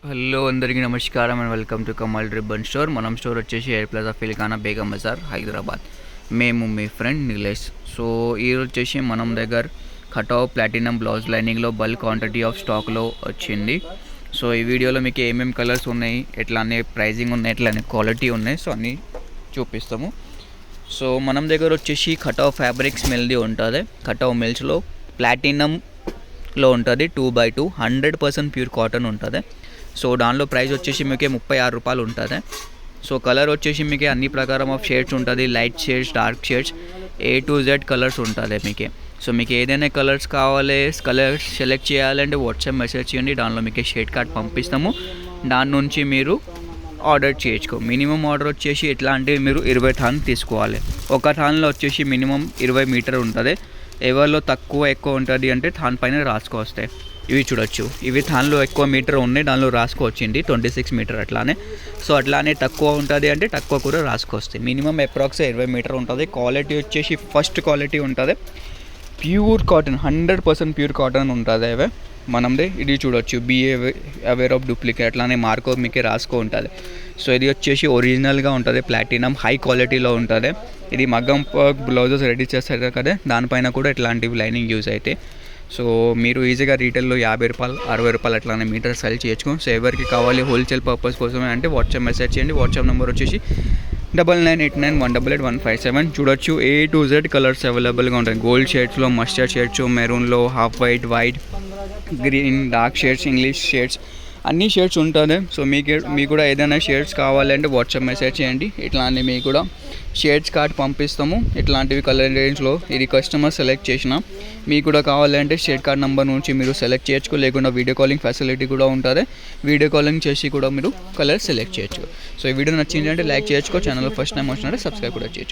Hello అందరికీ నమస్కారం and welcome to Kamal ribbon store. మనం స్టోర్ వచ్చేసి ఎయిర్ ప్లాజా ఫిల్కానా బేగం బజార్ హైదరాబాద్. మేము మీ ఫ్రెండ్ నిలేష్. సో ఈరోజు వచ్చేసి మనం దగ్గర కటావ్ ప్లాటినం బ్లౌజ్ లైనింగ్లో బల్క్ క్వాంటిటీ ఆఫ్ స్టాక్లో వచ్చింది. సో ఈ వీడియోలో మీకు ఏమేమి కలర్స్ ఉన్నాయి, ఎట్లా అనే ప్రైజింగ్ ఉన్నాయి, ఎట్లా అనే క్వాలిటీ ఉన్నాయి, సో అన్నీ చూపిస్తాము. సో మనం దగ్గర వచ్చేసి కటావ్ ఫ్యాబ్రిక్స్ మిల్ది ఉంటుంది. కటావ్ మిల్స్లో ప్లాటినంలో ఉంటుంది 2x2 100% ప్యూర్ కాటన్ ఉంటుంది. సో దానిలో ప్రైస్ వచ్చేసి మీకు 36 రూపాయలు ఉంటుంది. సో కలర్ వచ్చేసి మీకు అన్ని ప్రకారం ఆఫ్ షేడ్స్ ఉంటుంది. Light shades, dark shades, A to Z colours ఉంటుంది మీకు. సో మీకు ఏదైనా కలర్స్ సెలెక్ట్ చేయాలంటే వాట్సాప్ మెసేజ్ చేయండి, దానిలో మీకు షేడ్ కార్డ్ పంపిస్తాము. దాని నుంచి మీరు ఆర్డర్ చేయొచ్చు. మినిమం ఆర్డర్ వచ్చేసి ఎట్లా అంటే మీరు 20 థాన్ తీసుకోవాలి. ఒక థాన్లో వచ్చేసి మినిమం 20 మీటర్ ఉంటుంది. ఎవరిలో తక్కువ ఎక్కువ ఉంటుంది అంటే థాన్ పైన రాసుకొస్తాయి. ఇవి చూడొచ్చు, ఇవి థాన్లో ఎక్కువ మీటర్ ఉన్నాయి, దానిలో రాసుకోవచ్చింది 26 మీటర్ అట్లానే. సో అట్లానే తక్కువ ఉంటుంది అంటే తక్కువ కూడా రాసుకొస్తాయి. మినిమం అప్రాక్స్ 20 మీటర్ ఉంటుంది. క్వాలిటీ వచ్చేసి ఫస్ట్ క్వాలిటీ ఉంటుంది, ప్యూర్ కాటన్, 100% ప్యూర్ కాటన్ ఉంటుంది. అవే మనది ఇది చూడొచ్చు, బిఏ అవేర్ ఆఫ్ డూప్లికేట్ అట్లానే మార్కో మీకు రాసుకో ఉంటుంది. సో ఇది వచ్చేసి ఒరిజినల్గా ఉంటుంది, ప్లాటినం హై క్వాలిటీలో ఉంటుంది. ఇది మగ్గం బ్లౌజెస్ రెడీ చేస్తారు కదా, దానిపైన కూడా ఇట్లాంటివి లైనింగ్ యూజ్ అయితే. సో మీరు ఈజీగా రీటైల్లో 50 రూపాయలు 60 రూపాయలు అట్లానే మీటర్ సెల్ చేయొచ్చు. సో ఎవరికి కావాలి హోల్సేల్ పర్పస్ కోసమే అంటే వాట్సాప్ మెసేజ్ చేయండి. వాట్సాప్ నెంబర్ వచ్చేసి 9989188157. చూడొచ్చు, A to Z కలర్స్ అవైలబుల్గా ఉంటాయి. గోల్డ్ షేడ్స్లో, మస్టర్డ్ షేడ్స్, మెరూన్లో, half white, green, dark shades, English shades, అన్ని షేడ్స్ ఉంటుంది. సో మీకు కూడా ఏదైనా షేడ్స్ కావాలంటే వాట్సాప్ మెసేజ్ చేయండి. ఇట్లాంటి మీకు కూడా షేడ్స్ కార్డ్ పంపిస్తాము. ఇట్లాంటివి కలర్ రేంజ్లో ఇది కస్టమర్ సెలెక్ట్ చేసిన మీకు కూడా కావాలంటే షేడ్ కార్డ్ నెంబర్ నుంచి మీరు సెలెక్ట్ చేయొచ్చు. లేకుండా వీడియో కాలింగ్ ఫెసిలిటీ కూడా ఉంటుంది. వీడియో కాలింగ్ చేసి కూడా మీరు కలర్ సెలెక్ట్ చేయొచ్చు. సో ఈ వీడియో నచ్చింది అంటే లైక్ చేయొచ్చు. ఛానల్ ఫస్ట్ టైం వచ్చినట్టు సబ్స్క్రైబ్ కూడా చేయొచ్చు.